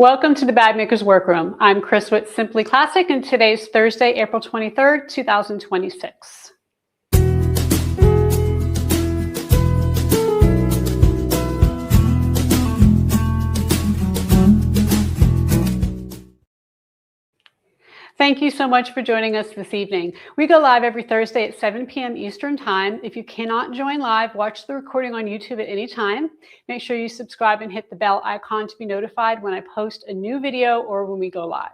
Welcome to the Bag Maker's Workroom. I'm Chris with Simply Classic, and today's Thursday, April 23rd, 2026. Thank you so much for joining us this evening. We go live every Thursday at 7 p.m. Eastern Time. If you cannot join live, watch the recording on YouTube at any time. Make sure you subscribe and hit the bell icon to be notified when I post a new video or when we go live.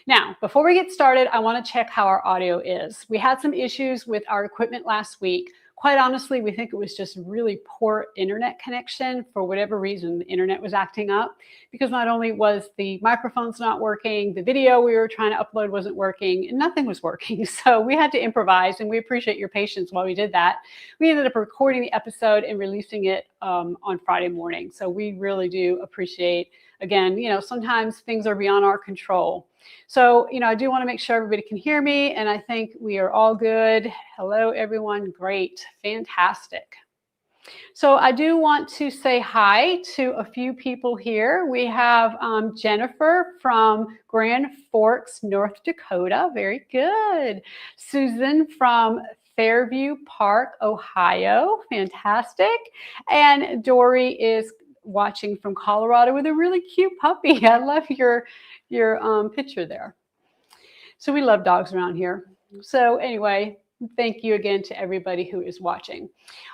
Now, before we get started, I want to check how our audio is. We had some issues with our equipment last week. Quite honestly, we think it was just really poor internet connection. For whatever reason, the internet was acting up because not only was the microphones not working, the video we were trying to upload wasn't working, and nothing was working. So we had to improvise, and we appreciate your patience while we did that. We ended up recording the episode and releasing it on Friday morning. So we really do appreciate, again, sometimes things are beyond our control. So, I do want to make sure everybody can hear me, and I think we are all good. Hello, everyone. Great. Fantastic. So I do want to say hi to a few people here. We have Jennifer from Grand Forks, North Dakota. Very good. Susan from Fairview Park, Ohio. Fantastic. And Dory is watching from Colorado with a really cute puppy. I love your picture there. So we love dogs around here. So anyway, thank you again to everybody who is watching.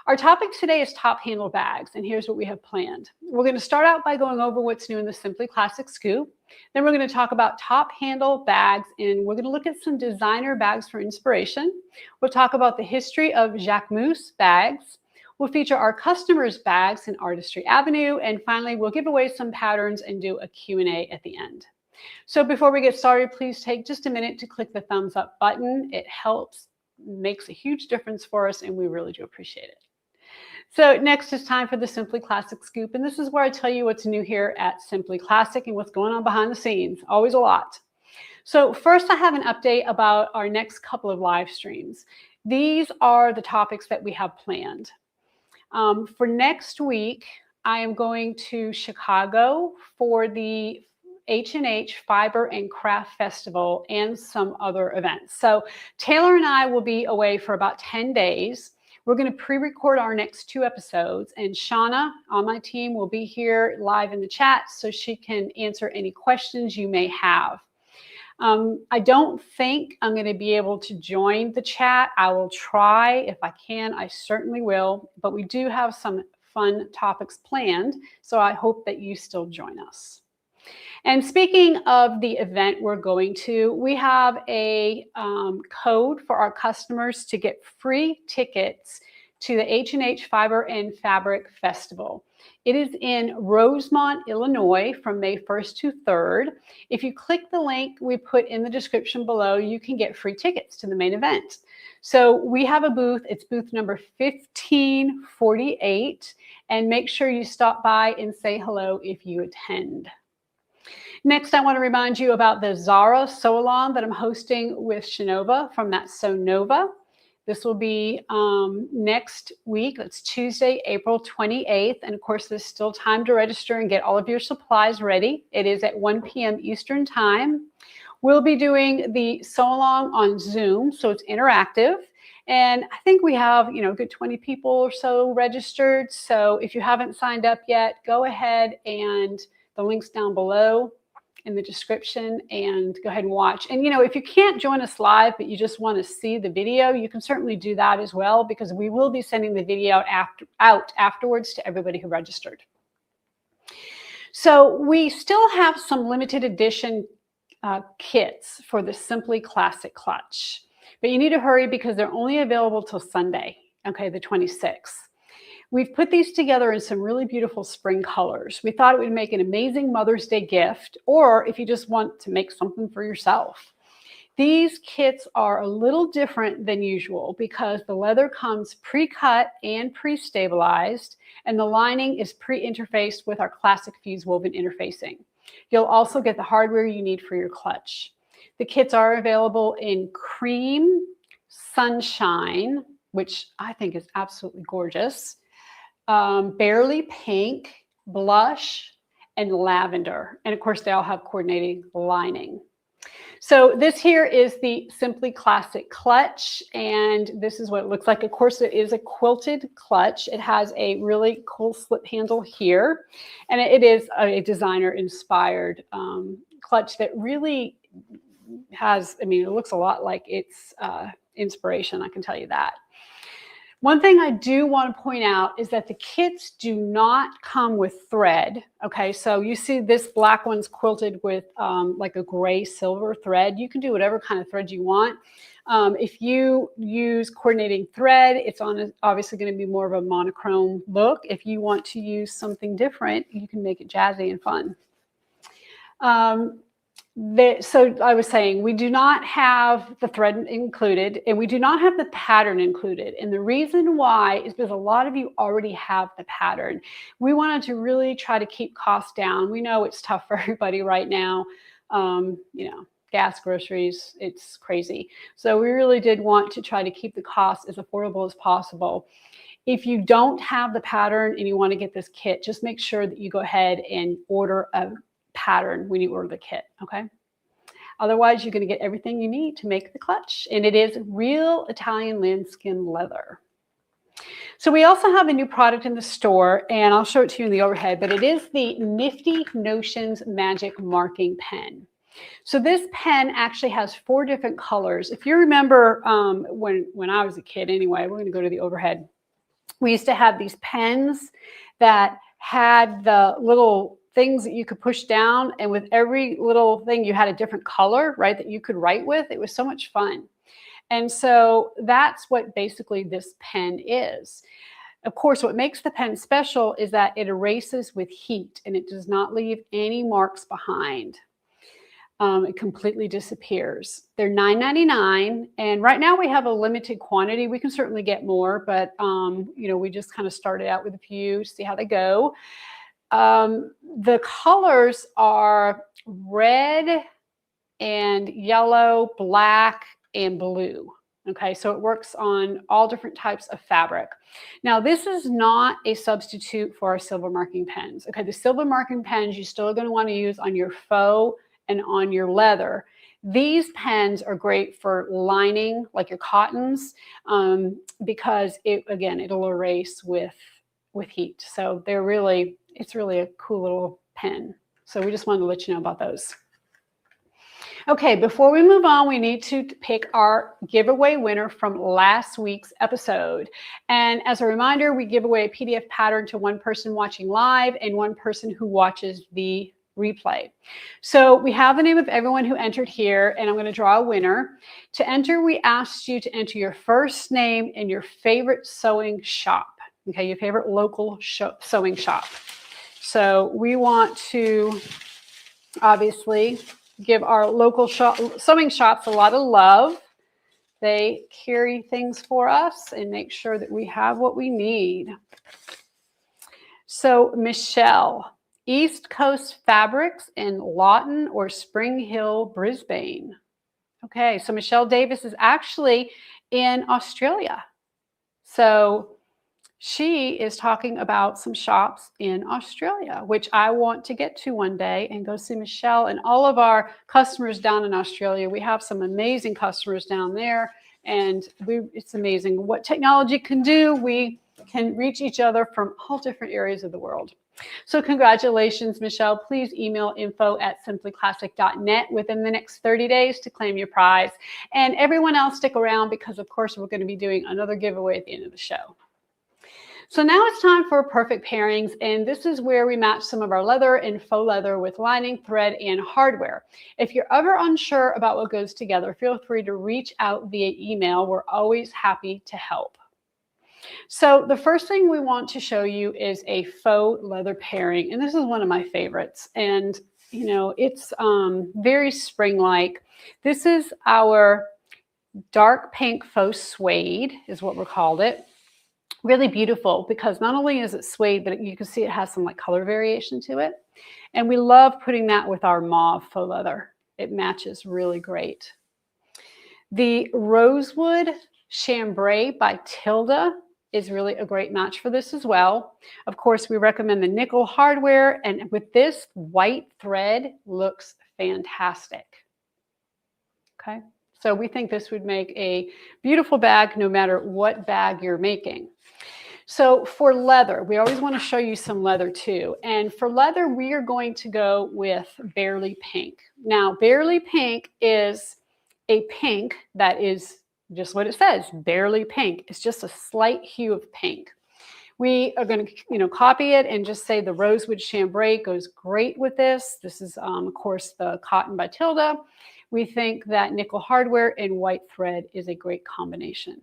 Our topic today is top handle bags, and here's what we have planned. We're going to start out by going over what's new in the Simply Classic Scoop. Then we're going to talk about top handle bags, and we're going to look at some designer bags for inspiration. We'll talk about the history of Jacquemus bags. We'll feature our customers' bags in Artistry Avenue, and finally, we'll give away some patterns and do a Q&A at the end. So before we get started, please take just a minute to click the thumbs up button. It helps, makes a huge difference for us, and we really do appreciate it. So next is time for the Simply Classic Scoop, and this is where I tell you what's new here at Simply Classic and what's going on behind the scenes. Always a lot. So first, I have an update about our next couple of live streams. These are the topics that we have planned. For next week, I am going to Chicago for the H&H Fiber and Craft Festival and some other events. So Taylor and I will be away for about 10 days. We're going to pre-record our next 2 episodes, and Shauna on my team will be here live in the chat so she can answer any questions you may have. I don't think I'm going to be able to join the chat. I will try. If I can, I certainly will. But we do have some fun topics planned, so I hope that you still join us. And speaking of the event we're going to, we have a code for our customers to get free tickets to the H&H Fiber and Fabric Festival. It is in Rosemont, Illinois from May 1st to 3rd. If you click the link we put in the description below, you can get free tickets to the main event. So we have a booth. It's booth number 1548. And make sure you stop by and say hello if you attend. Next, I want to remind you about the Zara Sew-Along that I'm hosting with Shinova from That Sew Nova. This will be next week. It's Tuesday, April 28th. And of course, there's still time to register and get all of your supplies ready. It is at 1 p.m. Eastern Time. We'll be doing the sew-along on Zoom, so it's interactive. And I think we have, a good 20 people or so registered. So if you haven't signed up yet, go ahead, and the link's down below in the description, and go ahead and watch. And if you can't join us live, but you just want to see the video, you can certainly do that as well, because we will be sending the video out afterwards to everybody who registered. So we still have some limited edition kits for the Simply Classic Clutch, but you need to hurry because they're only available till Sunday, okay, the 26th. We've put these together in some really beautiful spring colors. We thought it would make an amazing Mother's Day gift, or if you just want to make something for yourself. These kits are a little different than usual because the leather comes pre-cut and pre-stabilized, and the lining is pre-interfaced with our Classic Fuse woven interfacing. You'll also get the hardware you need for your clutch. The kits are available in cream, sunshine, which I think is absolutely gorgeous, barely pink, blush, and lavender. And of course, they all have coordinating lining. So this here is the Simply Classic clutch, and this is what it looks like. Of course, it is a quilted clutch. It has a really cool slip handle here, and it is a designer-inspired clutch that really has, I mean, it looks a lot like its inspiration, I can tell you that. One thing I do want to point out is that the kits do not come with thread. Okay, so you see this black one's quilted with like a gray silver thread. You can do whatever kind of thread you want. If you use coordinating thread, it's obviously going to be more of a monochrome look. If you want to use something different, you can make it jazzy and fun. So I was saying, we do not have the thread included, and we do not have the pattern included. And the reason why is because a lot of you already have the pattern. We wanted to really try to keep costs down. We know it's tough for everybody right now. You know, gas, groceries, it's crazy. So we really did want to try to keep the cost as affordable as possible. If you don't have the pattern and you want to get this kit, just make sure that you go ahead and order a pattern when you order the kit, okay? Otherwise, you're going to get everything you need to make the clutch, and it is real Italian lambskin leather. So we also have a new product in the store, and I'll show it to you in the overhead, but it is the Nifty Notions Magic Marking Pen. So this pen actually has 4 different colors. If you remember when I was a kid anyway, we're going to go to the overhead. We used to have these pens that had the little things that you could push down, and with every little thing you had a different color, right, that you could write with. It was so much fun. And so that's what basically this pen is. Of course, what makes the pen special is that it erases with heat and it does not leave any marks behind. It completely disappears. They're $9.99, and right now we have a limited quantity. We can certainly get more, but you know, we just kind of started out with a few, see how they go. The colors are red and yellow, black, and blue. Okay, so it works on all different types of fabric. Now, this is not a substitute for our silver marking pens. Okay, the silver marking pens you're still going to want to use on your faux and on your leather. These pens are great for lining, like your cottons, because it'll erase with heat. So it's really a cool little pen. So we just wanted to let you know about those. Okay, before we move on, we need to pick our giveaway winner from last week's episode. And as a reminder, we give away a PDF pattern to one person watching live and one person who watches the replay. So we have the name of everyone who entered here, and I'm going to draw a winner. To enter, we asked you to enter your first name and your favorite sewing shop. Okay, your favorite local sewing shop. So we want to obviously give our local sewing shops a lot of love. They carry things for us and make sure that we have what we need. So Michelle, East Coast Fabrics in Lawton or Spring Hill, Brisbane. Okay, so Michelle Davis is actually in Australia. So she is talking about some shops in Australia, which I want to get to one day and go see Michelle and all of our customers down in Australia. We have some amazing customers down there, and it's amazing what technology can do. We can reach each other from all different areas of the world. So congratulations, Michelle. Please email info@simplyclassic.net within the next 30 days to claim your prize. And everyone else, stick around because, of course, we're going to be doing another giveaway at the end of the show. So now it's time for perfect pairings, and this is where we match some of our leather and faux leather with lining, thread, and hardware. If you're ever unsure about what goes together, feel free to reach out via email. We're always happy to help. So the first thing we want to show you is a faux leather pairing, and this is one of my favorites. And you know, it's very spring-like. This is our dark pink faux suede, is what we're called it. Really beautiful because not only is it suede, but you can see it has some like color variation to it. And we love putting that with our mauve faux leather. It matches really great. The Rosewood Chambray by Tilda is really a great match for this as well. Of course, we recommend the nickel hardware, and with this, white thread looks fantastic. Okay, so we think this would make a beautiful bag no matter what bag you're making. So for leather, we always want to show you some leather too. And for leather, we are going to go with Barely Pink. Now, Barely Pink is a pink that is just what it says, barely pink. It's just a slight hue of pink. We are going to, copy it and just say the rosewood chambray goes great with this. This is, of course, the cotton by Tilda. We think that nickel hardware and white thread is a great combination.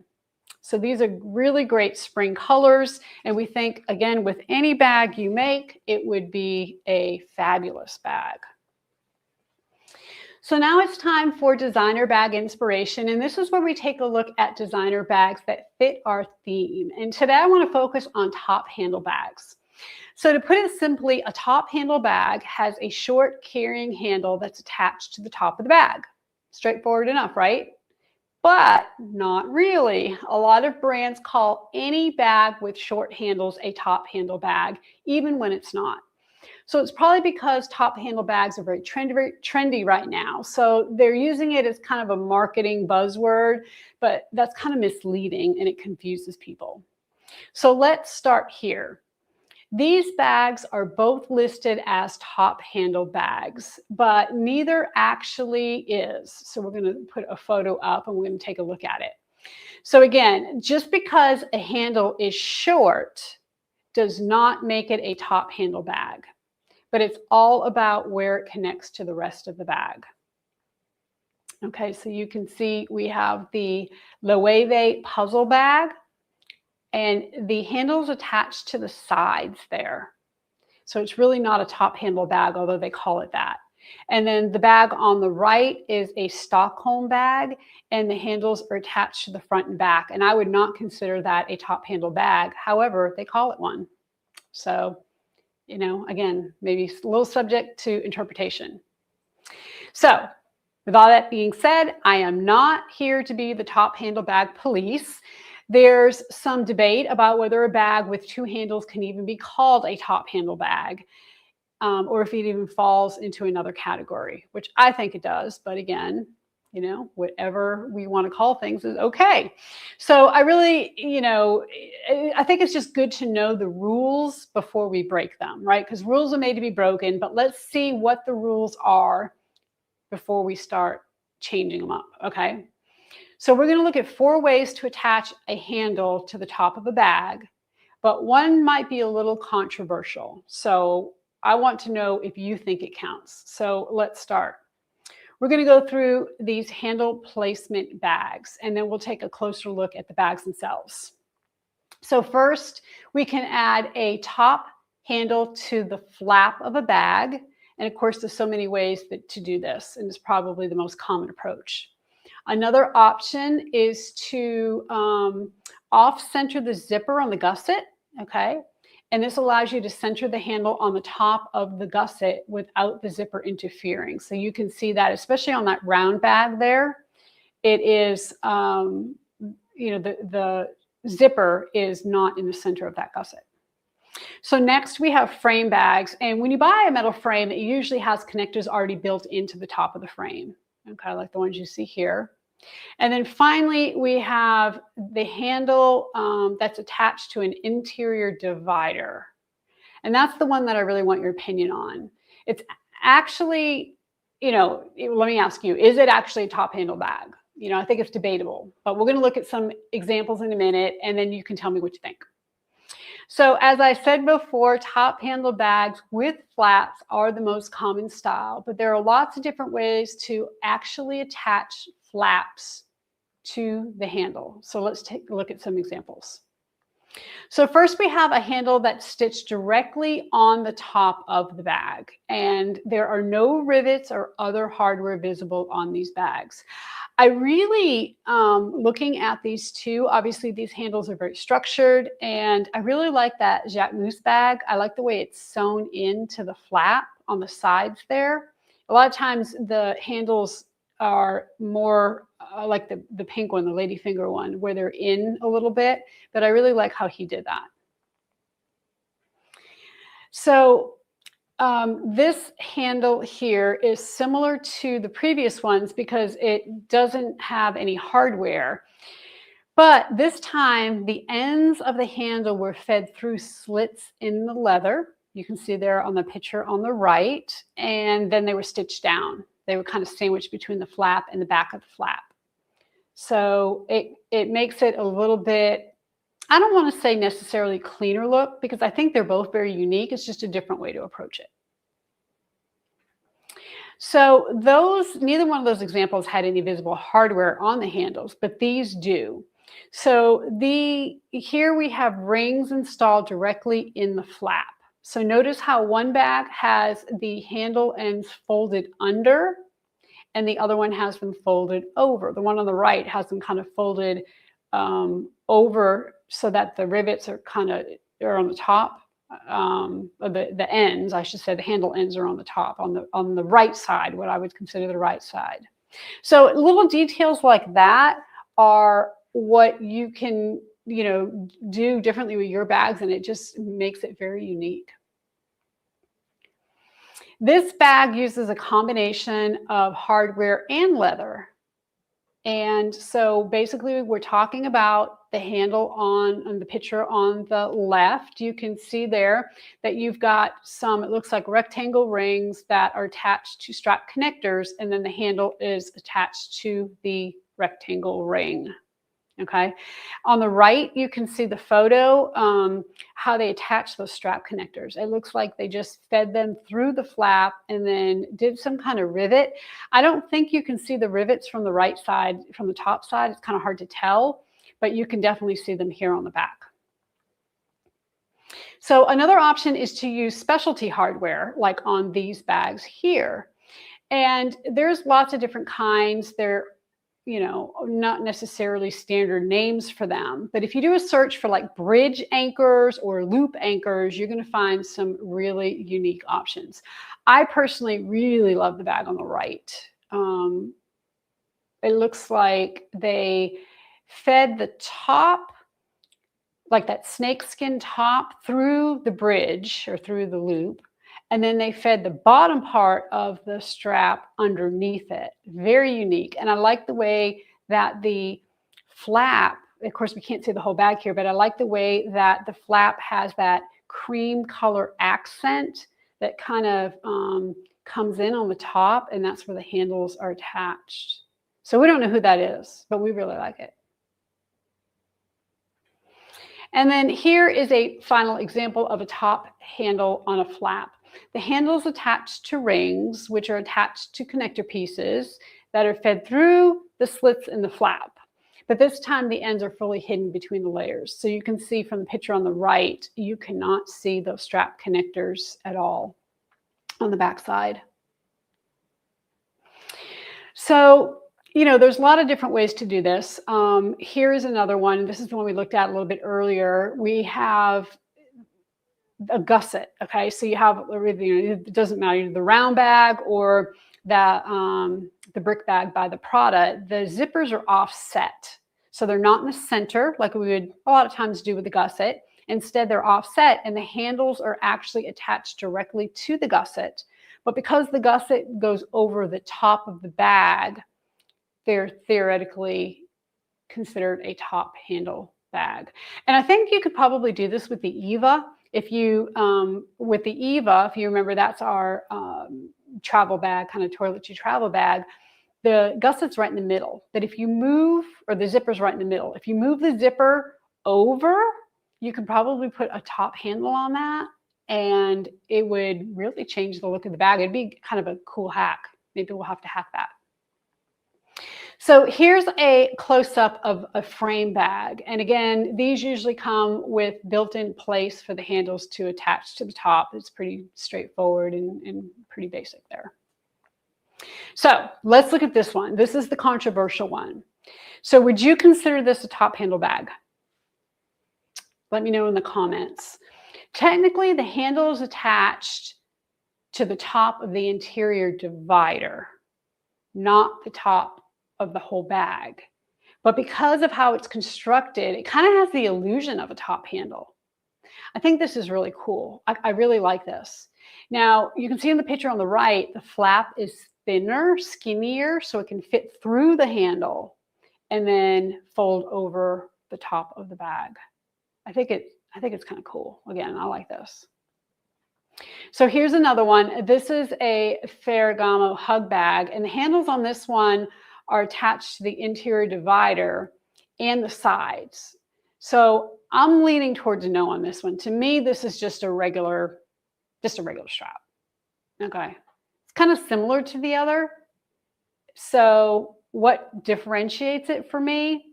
So these are really great spring colors. And we think, again, with any bag you make, it would be a fabulous bag. So now it's time for designer bag inspiration. And this is where we take a look at designer bags that fit our theme. And today I want to focus on top handle bags. So to put it simply, a top handle bag has a short carrying handle that's attached to the top of the bag. Straightforward enough, right? But not really. A lot of brands call any bag with short handles a top handle bag, even when it's not. So it's probably because top handle bags are very trendy right now. So they're using it as kind of a marketing buzzword, but that's kind of misleading and it confuses people. So let's start here. These bags are both listed as top handle bags, but neither actually is. So we're going to put a photo up and we're going to take a look at it. So again, just because a handle is short does not make it a top handle bag, but it's all about where it connects to the rest of the bag. Okay, so you can see we have the Loewe puzzle bag, and the handle's attached to the sides there. So it's really not a top handle bag, although they call it that. And then the bag on the right is a Stockholm bag, and the handles are attached to the front and back. And I would not consider that a top handle bag. However, they call it one. So, again, maybe a little subject to interpretation. So with all that being said, I am not here to be the top handle bag police. There's some debate about whether a bag with two handles can even be called a top handle bag, or if it even falls into another category, which I think it does. But again, whatever we want to call things is okay. So I really, I think it's just good to know the rules before we break them, right? Because rules are made to be broken, but let's see what the rules are before we start changing them up, okay? So we're going to look at 4 ways to attach a handle to the top of a bag, but one might be a little controversial. So I want to know if you think it counts. So let's start. We're going to go through these handle placement bags, and then we'll take a closer look at the bags themselves. So first, we can add a top handle to the flap of a bag. And of course, there's so many ways to do this, and it's probably the most common approach. Another option is to off-center the zipper on the gusset, okay? And this allows you to center the handle on the top of the gusset without the zipper interfering. So you can see that, especially on that round bag there, it is, the zipper is not in the center of that gusset. So next we have frame bags. And when you buy a metal frame, it usually has connectors already built into the top of the frame, okay, like the ones you see here. And then finally, we have the handle that's attached to an interior divider. And that's the one that I really want your opinion on. It's actually, let me ask you, is it actually a top handle bag? I think it's debatable, but we're going to look at some examples in a minute, and then you can tell me what you think. So as I said before, top handle bags with flaps are the most common style, but there are lots of different ways to actually attach flaps to the handle. So let's take a look at some examples. So first we have a handle that's stitched directly on the top of the bag, and there are no rivets or other hardware visible on these bags. I really, looking at these two, obviously these handles are very structured, and I really like that Jacquemus bag. I like the way it's sewn into the flap on the sides there. A lot of times the handles are more like the pink one, the ladyfinger one, where they're in a little bit, but I really like how he did that. So this handle here is similar to the previous ones because it doesn't have any hardware. But this time, the ends of the handle were fed through slits in the leather. You can see there on the picture on the right, and then they were stitched down. They were kind of sandwiched between the flap and the back of the flap. So it makes it a little bit, I don't want to say necessarily cleaner look, because I think they're both very unique. It's just a different way to approach it. So neither one of those examples had any visible hardware on the handles, but these do. So here we have rings installed directly in the flap. So notice how one bag has the handle ends folded under and the other one has them folded over. The one on the right has them kind of folded over so that the rivets are on the top. The ends, I should say, the handle ends are on the top, on the right side, what I would consider the right side. So little details like that are what you can, do differently with your bags, and it just makes it very unique. This bag uses a combination of hardware and leather. And so basically we're talking about the handle on the picture on the left. You can see there that you've got some, it looks like rectangle rings that are attached to strap connectors, and then the handle is attached to the rectangle ring. Okay. On the right, you can see the photo, how they attach those strap connectors. It looks like they just fed them through the flap and then did some kind of rivet. I don't think you can see the rivets from the right side, from the top side. It's kind of hard to tell, but you can definitely see them here on the back. So another option is to use specialty hardware, like on these bags here. And there's lots of different kinds. They're not necessarily standard names for them. But if you do a search for like bridge anchors or loop anchors, you're going to find some really unique options. I personally really love the bag on the right. It looks like they fed the top, like that snakeskin top, through the bridge or through the loop. And then they fed the bottom part of the strap underneath it. Very unique. And I like the way that the flap, of course, we can't see the whole bag here, but I like the way that the flap has that cream color accent that kind of comes in on the top, and that's where the handles are attached. So we don't know who that is, but we really like it. And then here is a final example of a top handle on a flap. The handle is attached to rings, which are attached to connector pieces that are fed through the slits in the flap. But this time the ends are fully hidden between the layers. So you can see from the picture on the right, you cannot see those strap connectors at all on the back side. So, there's a lot of different ways to do this. Here is another one. This is the one we looked at a little bit earlier. We have a gusset. Okay, so you have, it doesn't matter, the round bag or the brick bag by the Prada. The zippers are offset, so they're not in the center like we would a lot of times do with the gusset. Instead, they're offset, and the handles are actually attached directly to the gusset. But because the gusset goes over the top of the bag, they're theoretically considered a top handle bag. And I think you could probably do this with the Eva. If you, with the Eva, if you remember, that's our travel bag, kind of toiletry travel bag. The gusset's right in the middle. But if you move, or the zipper's right in the middle, if you move the zipper over, you can probably put a top handle on that, and it would really change the look of the bag. It'd be kind of a cool hack. Maybe we'll have to hack that. So here's a close-up of a frame bag. And again, these usually come with built-in place for the handles to attach to the top. It's pretty straightforward and pretty basic there. So let's look at this one. This is the controversial one. So would you consider this a top handle bag? Let me know in the comments. Technically, the handle is attached to the top of the interior divider, not the top of the whole bag. But because of how it's constructed, it kind of has the illusion of a top handle. I think this is really cool. I really like this. Now, you can see in the picture on the right, the flap is thinner, skinnier, so it can fit through the handle and then fold over the top of the bag. I think it's kind of cool. Again, I like this. So here's another one. This is a Ferragamo hug bag, and the handles on this one are attached to the interior divider and the sides. So I'm leaning towards a no on this one. To me, this is just a regular strap. Okay. It's kind of similar to the other. So what differentiates it for me?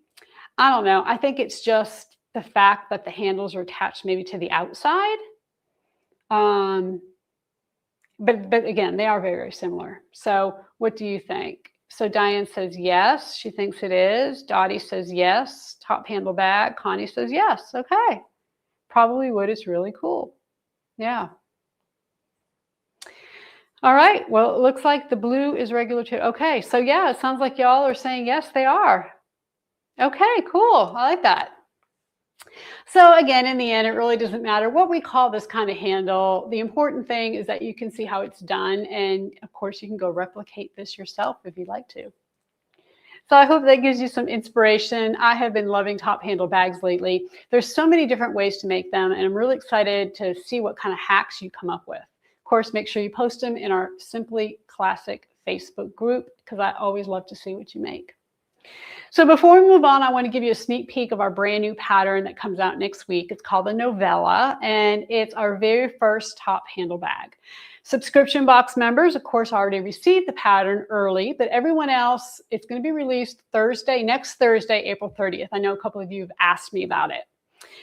I don't know. I think it's just the fact that the handles are attached maybe to the outside. But again, they are very, very similar. So what do you think? So Diane says yes, she thinks it is. Dottie says yes, top handle bag. Connie says yes. Okay. Probably wood is really cool. Yeah. All right. Well, it looks like the blue is regular too. Okay. So yeah, it sounds like y'all are saying yes, they are. Okay, cool. I like that. So again, in the end, it really doesn't matter what we call this kind of handle. The important thing is that you can see how it's done. And of course, you can go replicate this yourself if you'd like to. So I hope that gives you some inspiration. I have been loving top handle bags lately. There's so many different ways to make them, and I'm really excited to see what kind of hacks you come up with. Of course, make sure you post them in our Simply Classic Facebook group, because I always love to see what you make. So before we move on, I want to give you a sneak peek of our brand new pattern that comes out next week. It's called the Novella, and it's our very first top handle bag. Subscription box members, of course, already received the pattern early, but everyone else, it's going to be released next Thursday, April 30th. I know a couple of you have asked me about it.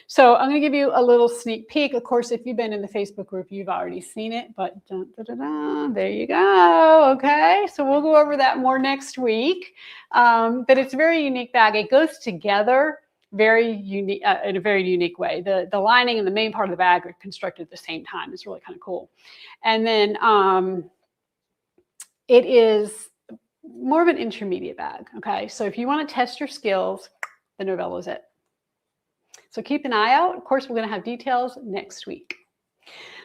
So I'm going to give you a little sneak peek. Of course, if you've been in the Facebook group, you've already seen it, but there you go. Okay, so we'll go over that more next week. But it's a very unique bag. It goes together very unique in a very unique way. The lining and the main part of the bag are constructed at the same time. It's really kind of cool. And then it is more of an intermediate bag. Okay, so if you want to test your skills, the Novella is it. So keep an eye out. Of course, we're going to have details next week.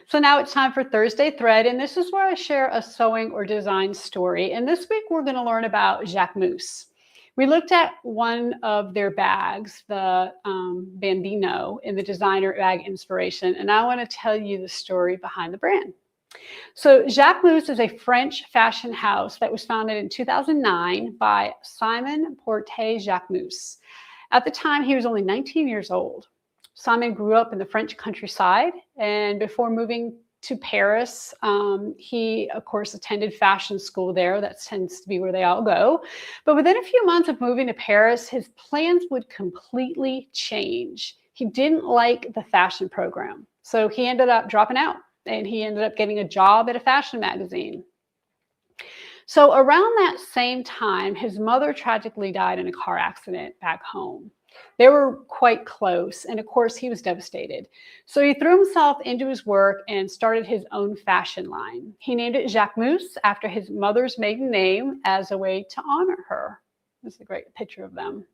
So now it's time for Thursday Thread, and this is where I share a sewing or design story. And this week we're going to learn about Jacquemus. We looked at one of their bags, the Bambino, in the designer bag inspiration, and I want to tell you the story behind the brand. So Jacquemus is a French fashion house that was founded in 2009 by Simon Porte-Jacquemus. At the time, he was only 19 years old. Simon grew up in the French countryside, and before moving to Paris, he, of course, attended fashion school there. That tends to be where they all go. But within a few months of moving to Paris, his plans would completely change. He didn't like the fashion program, so he ended up dropping out, and he ended up getting a job at a fashion magazine. So around that same time, his mother tragically died in a car accident back home. They were quite close, and of course, he was devastated. So he threw himself into his work and started his own fashion line. He named it Jacquemus after his mother's maiden name as a way to honor her. This is a great picture of them.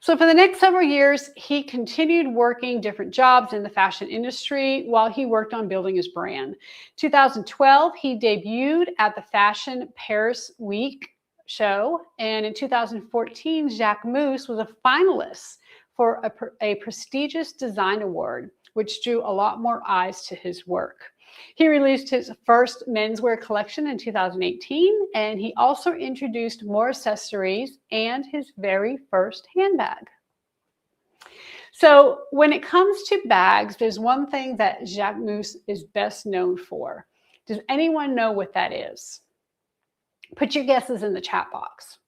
So for the next several years, he continued working different jobs in the fashion industry while he worked on building his brand. 2012, he debuted at the Fashion Paris Week show, and in 2014, Jacquemus was a finalist for a prestigious design award, which drew a lot more eyes to his work. He released his first menswear collection in 2018, and he also introduced more accessories and his very first handbag. So when it comes to bags, there's one thing that Jacquemus is best known for. Does anyone know what that is? Put your guesses in the chat box.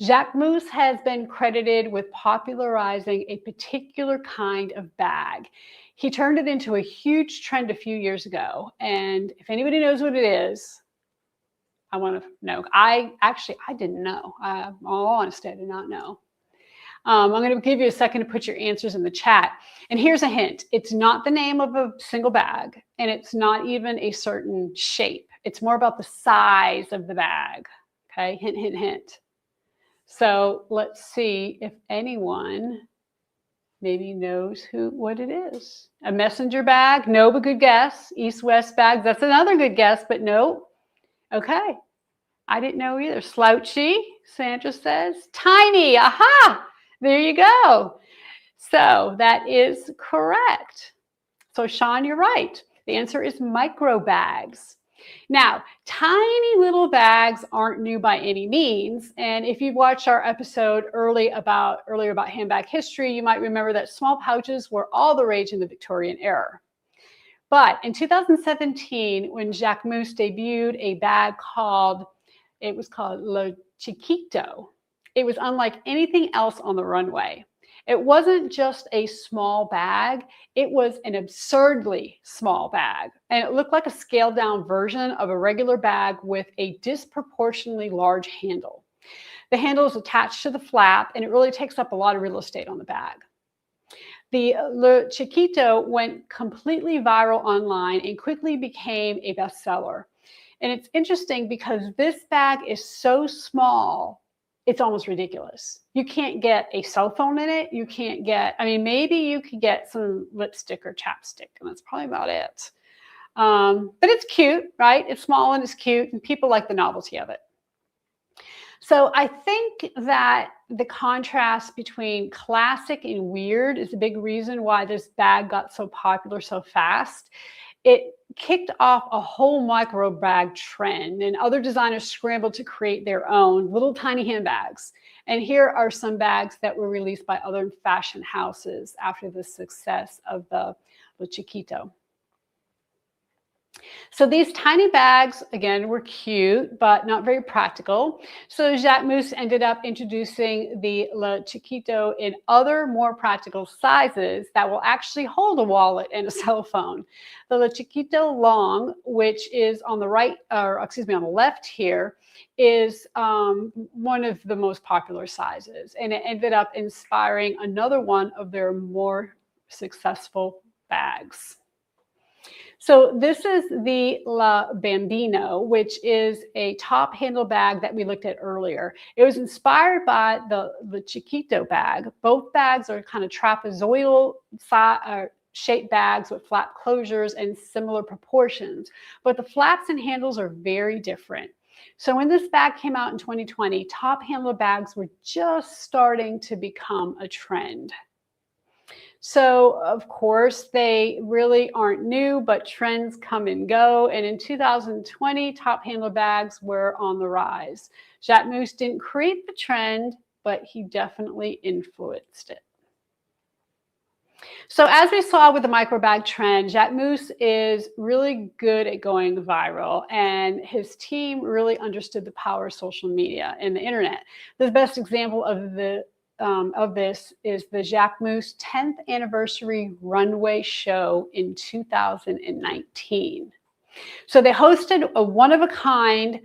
Jacquemus has been credited with popularizing a particular kind of bag. He turned it into a huge trend a few years ago. And if anybody knows what it is, I want to know. I didn't know. In all honesty, I did not know. I'm going to give you a second to put your answers in the chat. And here's a hint. It's not the name of a single bag, and it's not even a certain shape. It's more about the size of the bag. Okay, hint, hint, hint. So let's see if anyone maybe knows what it is. A messenger bag? No, but good guess. East-west bags, that's another good guess, but no. Okay, I didn't know either. Slouchy, Sandra says. Tiny, aha, there you go. So that is correct. So Sean, you're right. The answer is micro bags. Now, tiny little bags aren't new by any means. And if you've watched our episode earlier about handbag history, you might remember that small pouches were all the rage in the Victorian era. But in 2017, when Jacquemus debuted a bag called Le Chiquito, it was unlike anything else on the runway. It wasn't just a small bag, it was an absurdly small bag. And it looked like a scaled down version of a regular bag with a disproportionately large handle. The handle is attached to the flap and it really takes up a lot of real estate on the bag. The Le Chiquito went completely viral online and quickly became a bestseller. And it's interesting because this bag is so small, it's almost ridiculous. You can't get a cell phone in it. You can't get, I mean, maybe you could get some lipstick or chapstick, and that's probably about it. But it's cute, right? It's small and it's cute, and people like the novelty of it. So I think that the contrast between classic and weird is a big reason why this bag got so popular so fast. It kicked off a whole micro bag trend, and other designers scrambled to create their own little tiny handbags. And here are some bags that were released by other fashion houses after the success of the Le Chiquito. So these tiny bags, again, were cute, but not very practical. So Jacquemus ended up introducing the Le Chiquito in other more practical sizes that will actually hold a wallet and a cell phone. The Le Chiquito Long, which is on the right, or excuse me, on the left here, is one of the most popular sizes. And it ended up inspiring another one of their more successful bags. So this is the La Bambino, which is a top handle bag that we looked at earlier. It was inspired by the Chiquito bag. Both bags are kind of trapezoidal shaped bags with flap closures and similar proportions, but the flaps and handles are very different. So when this bag came out in 2020, top handle bags were just starting to become a trend. So, of course, they really aren't new, but trends come and go. And in 2020, top handle bags were on the rise. Jacquemus didn't create the trend, but he definitely influenced it. So as we saw with the micro bag trend, Jacquemus is really good at going viral, and his team really understood the power of social media and the internet. The best example of this is the Jacquemus 10th anniversary runway show in 2019. So they hosted a one-of-a-kind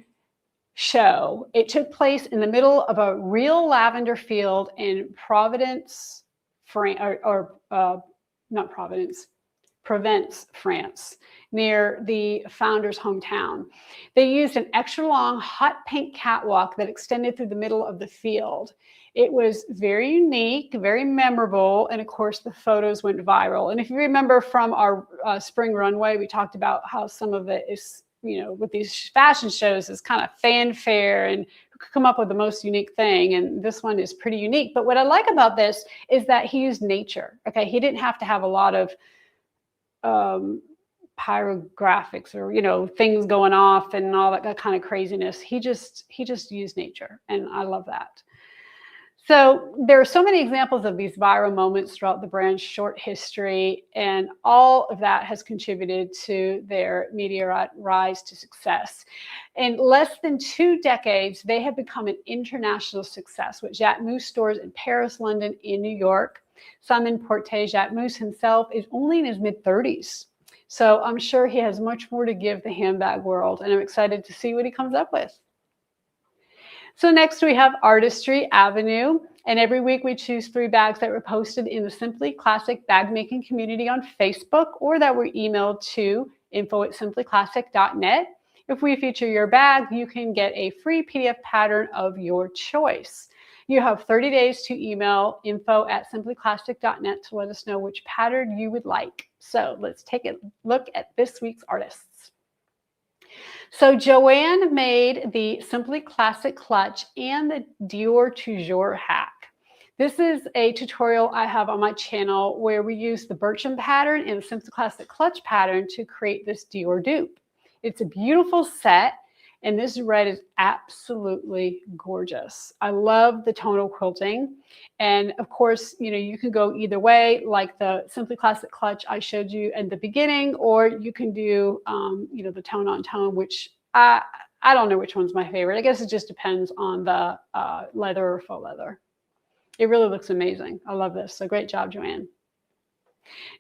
show. It took place in the middle of a real lavender field in Provence, France, near the founder's hometown. They used an extra long hot pink catwalk that extended through the middle of the field. It was very unique, very memorable, and of course the photos went viral. And if you remember from our spring runway, we talked about how some of it is, you know, with these fashion shows is kind of fanfare and who could come up with the most unique thing. And this one is pretty unique. But what I like about this is that he used nature. Okay, he didn't have to have a lot of pyrographics or, you know, things going off and all that kind of craziness. He just used nature, and I love that. So there are so many examples of these viral moments throughout the brand's short history, and all of that has contributed to their meteoric rise to success. In less than 2 decades, they have become an international success with Jacquemus stores in Paris, London, and New York. Simon Porte-Jacquemus himself is only in his mid-30s. So I'm sure he has much more to give the handbag world, and I'm excited to see what he comes up with. So next we have Artistry Avenue, and every week we choose 3 bags that were posted in the Simply Classic bag making community on Facebook, or that were emailed to info@simplyclassic.net. If we feature your bag, you can get a free PDF pattern of your choice. You have 30 days to email info@simplyclassic.net to let us know which pattern you would like. So let's take a look at this week's artists. So Joanne made the Simply Classic clutch and the Dior Toujours hack. This is a tutorial I have on my channel where we use the Bircham pattern and the Simply Classic clutch pattern to create this Dior dupe. It's a beautiful set, and this red is absolutely gorgeous. I love the tonal quilting. And of course, you can go either way, like the Simply Classic clutch I showed you at the beginning, or you can do, the tone on tone, which I don't know which one's my favorite. I guess it just depends on the leather or faux leather. It really looks amazing. I love this. So great job, Joanne.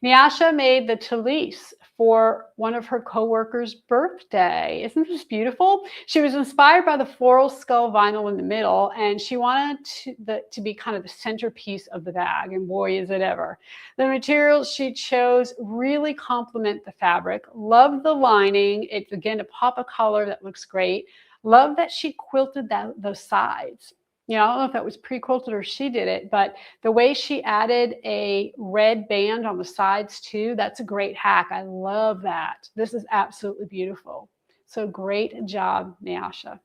Nyasha made the talise for one of her coworkers' birthday. Isn't this beautiful? She was inspired by the floral skull vinyl in the middle, and she wanted to be kind of the centerpiece of the bag, and boy, is it ever. The materials she chose really complement the fabric. Love the lining. It's, again, a pop of color that looks great. Love that she quilted those sides. I don't know if that was pre-quilted or she did it, but the way she added a red band on the sides too, that's a great hack. I love that. This is absolutely beautiful. So great job, Nyasha.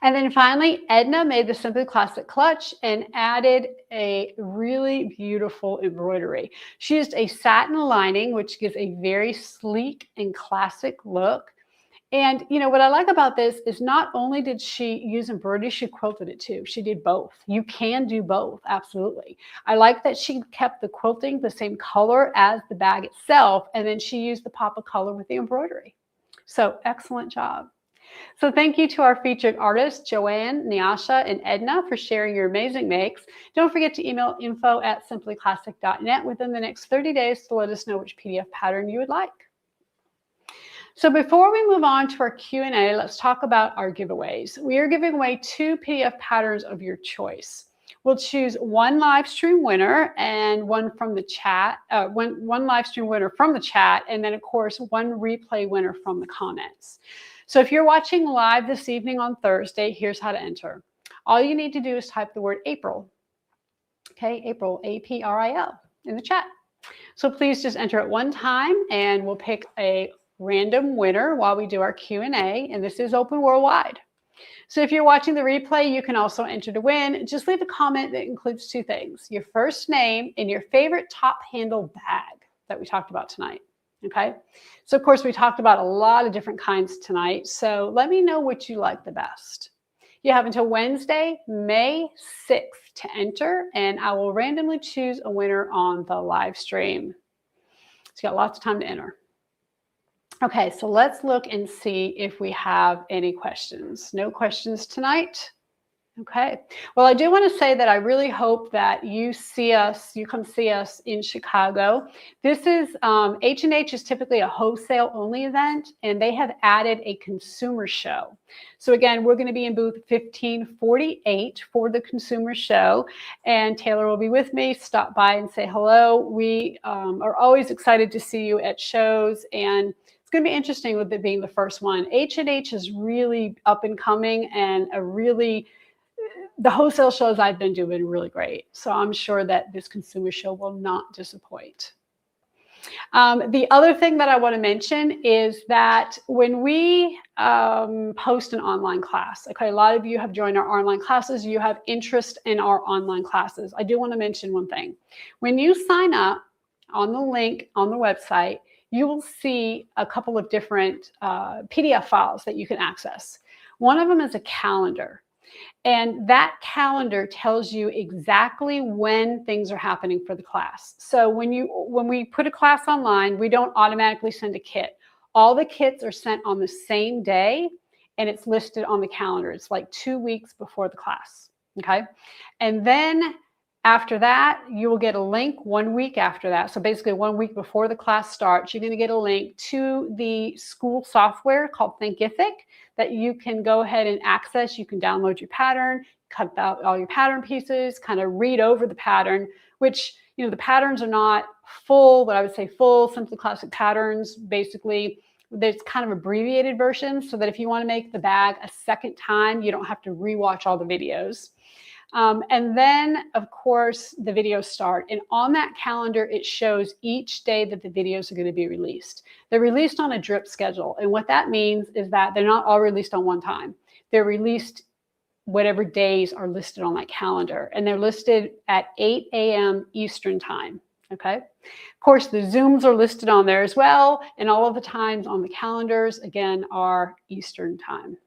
And then finally, Edna made the Simply Classic clutch and added a really beautiful embroidery. She used a satin lining, which gives a very sleek and classic look. And what I like about this is not only did she use embroidery, she quilted it too. She did both. You can do both, absolutely. I like that she kept the quilting the same color as the bag itself, and then she used the pop of color with the embroidery. So excellent job. So thank you to our featured artists, Joanne, Nyasha, and Edna, for sharing your amazing makes. Don't forget to email info@simplyclassic.net within the next 30 days to let us know which PDF pattern you would like. So before we move on to our Q&A, let's talk about our giveaways. We are giving away 2 PDF patterns of your choice. We'll choose one live stream winner and one from the chat, one live stream winner from the chat, and then of course one replay winner from the comments. So if you're watching live this evening on Thursday, here's how to enter. All you need to do is type the word April. Okay, April, A-P-R-I-L, in the chat. So please just enter at one time, and we'll pick a random winner while we do our Q&A, and this is open worldwide. So if you're watching the replay, you can also enter to win. Just leave a comment that includes 2 things: your first name and your favorite top handle bag that we talked about tonight. Okay, so of course we talked about a lot of different kinds tonight, so let me know what you like the best. You have until Wednesday, May 6th to enter, and I will randomly choose a winner on the live stream. So you got lots of time to enter. Okay, so let's look and see if we have any questions. No questions tonight? Okay. Well, I do want to say that I really hope that you come see us in Chicago. This is, H&H is typically a wholesale only event, and they have added a consumer show. So again, we're going to be in booth 1548 for the consumer show, and Taylor will be with me. Stop by and say hello. We are always excited to see you at shows, and it's going to be interesting with it being the first one. H&H is really up and coming, and the wholesale shows I've been doing are really great. So I'm sure that this consumer show will not disappoint. The other thing that I want to mention is that when we post an online class, okay, a lot of you have joined our online classes, you have interest in our online classes. I do want to mention one thing. When you sign up on the link on the website, you will see a couple of different PDF files that you can access. One of them is a calendar. And that calendar tells you exactly when things are happening for the class. So when we put a class online, we don't automatically send a kit. All the kits are sent on the same day, and it's listed on the calendar. It's like 2 weeks before the class, okay? And then after that, you will get a link 1 week after that. So basically 1 week before the class starts, you're going to get a link to the school software called Thinkific that you can go ahead and access. You can download your pattern, cut out all your pattern pieces, kind of read over the pattern, which, the patterns are not full, but I would say full Simply Classic patterns. Basically, there's kind of abbreviated versions so that if you want to make the bag a second time, you don't have to rewatch all the videos. And then, of course, the videos start. And on that calendar, it shows each day that the videos are going to be released. They're released on a drip schedule. And what that means is that they're not all released on one time. They're released whatever days are listed on that calendar. And they're listed at 8 a.m. Eastern time. Okay. Of course, the Zooms are listed on there as well. And all of the times on the calendars, again, are Eastern time.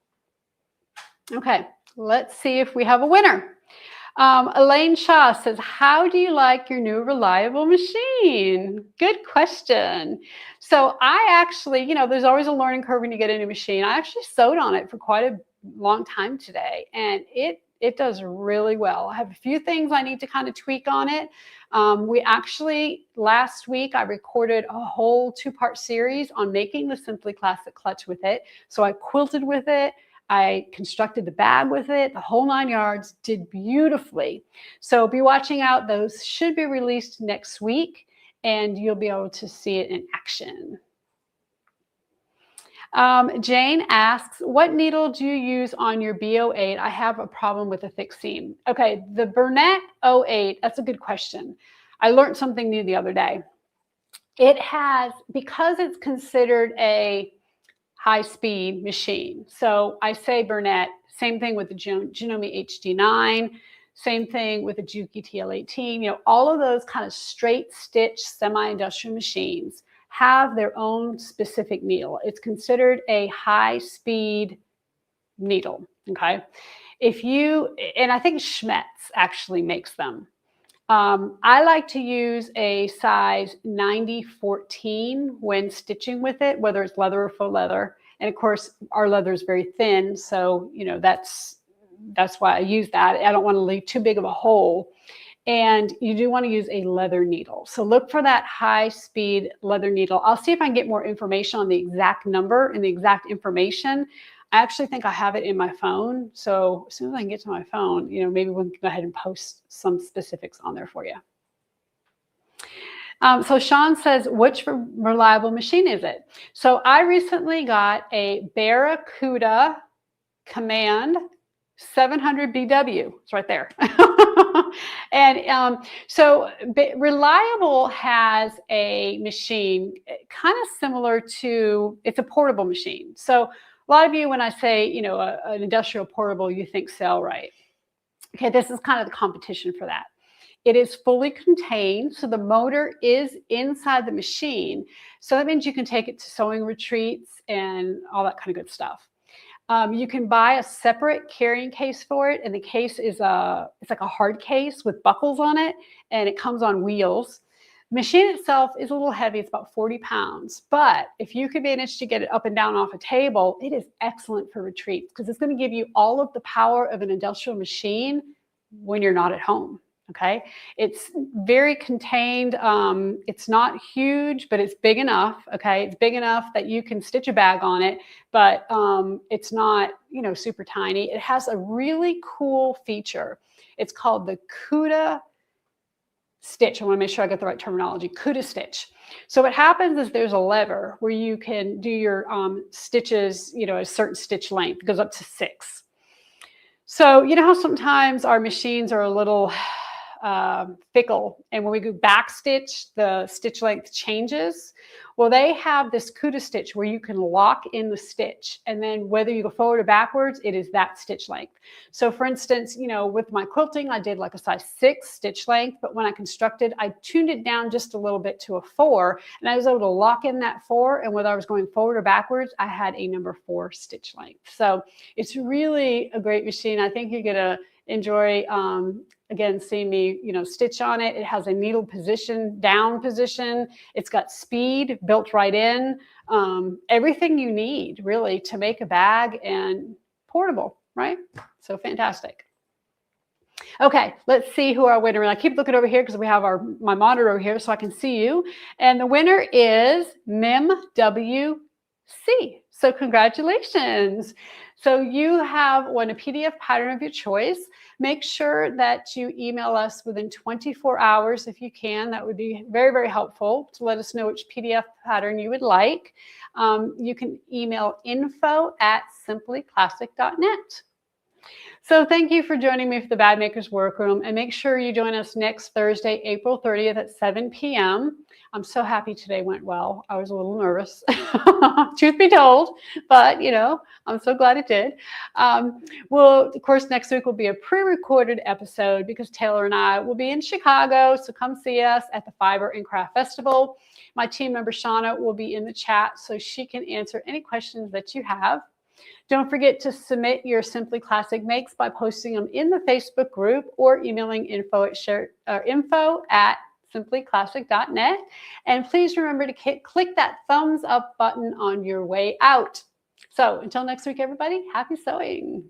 Okay. Let's see if we have a winner. Elaine Shaw says, how do you like your new reliable machine? Good question. So I actually, there's always a learning curve when you get a new machine. I actually sewed on it for quite a long time today, and it does really well. I have a few things I need to kind of tweak on it. We actually, last week, I recorded a whole 2-part series on making the Simply Classic clutch with it. So I quilted with it. I constructed the bag with it, the whole 9 yards, did beautifully. So be watching out. Those should be released next week, and you'll be able to see it in action. Jane asks, what needle do you use on your B08? I have a problem with a thick seam. Okay, the Burnett 08, that's a good question. I learned something new the other day. It has, because it's considered a high-speed machine. So I say Burnett, same thing with the Janome HD9, same thing with the Juki TL18. All of those kind of straight stitch semi-industrial machines have their own specific needle. It's considered a high-speed needle, okay? And I think Schmetz actually makes them. I like to use a size 90-14 when stitching with it, whether it's leather or faux leather. And of course, our leather is very thin, so that's why I use that. I don't want to leave too big of a hole. And you do want to use a leather needle. So look for that high-speed leather needle. I'll see if I can get more information on the exact number and the exact information. I actually think I have it in my phone. So as soon as I can get to my phone, maybe we can go ahead and post some specifics on there for you. So Sean says, which reliable machine is it? So I recently got a Barracuda Command 700 BW. It's right there. And so Reliable has a machine kind of similar to, it's a portable machine. So a lot of you, when I say, an industrial portable, you think Sailrite. Okay, this is kind of the competition for that. It is fully contained, so the motor is inside the machine. So that means you can take it to sewing retreats and all that kind of good stuff. You can buy a separate carrying case for it, and the case is it's like a hard case with buckles on it, and it comes on wheels. The machine itself is a little heavy. It's about 40 pounds, but if you could manage to get it up and down off a table, it is excellent for retreats because it's going to give you all of the power of an industrial machine when you're not at home. Okay, it's very contained. It's not huge, but it's big enough. Okay, it's big enough that you can stitch a bag on it, but it's not, super tiny. It has a really cool feature. It's called the CUDA stitch. I want to make sure I get the right terminology. CUDA stitch. So what happens is there's a lever where you can do your stitches, a certain stitch length. It goes up to 6. So you know how sometimes our machines are a little fickle, and when we go back stitch, the stitch length changes. Well, they have this CUDA stitch where you can lock in the stitch, and then whether you go forward or backwards, it is that stitch length. So for instance, with my quilting, I did like a size 6 stitch length, but when I constructed, I tuned it down just a little bit to a 4, and I was able to lock in that 4, and whether I was going forward or backwards, I had a number 4 stitch length. So it's really a great machine. I think you're gonna enjoy again, seeing me, stitch on it. It has a needle position, down position. It's got speed built right in. Everything you need, really, to make a bag and portable, right? So fantastic. Okay, let's see who our winner is. I keep looking over here because we have my monitor over here so I can see you. And the winner is Mim WC. So congratulations. So you have won a PDF pattern of your choice. Make sure that you email us within 24 hours if you can. That would be very, very helpful to let us know which PDF pattern you would like. You can email info@simplyclassic.net. So thank you for joining me for the Bag Makers Workroom, and make sure you join us next Thursday, April 30th at 7 p.m. I'm so happy today went well. I was a little nervous, truth be told, but I'm so glad it did. Well, of course, next week will be a pre-recorded episode because Taylor and I will be in Chicago, so come see us at the Fiber and Craft Festival. My team member Shauna will be in the chat so she can answer any questions that you have. Don't forget to submit your Simply Classic makes by posting them in the Facebook group or emailing info at simplyclassic.net. And please remember to click that thumbs up button on your way out. So until next week, everybody, happy sewing.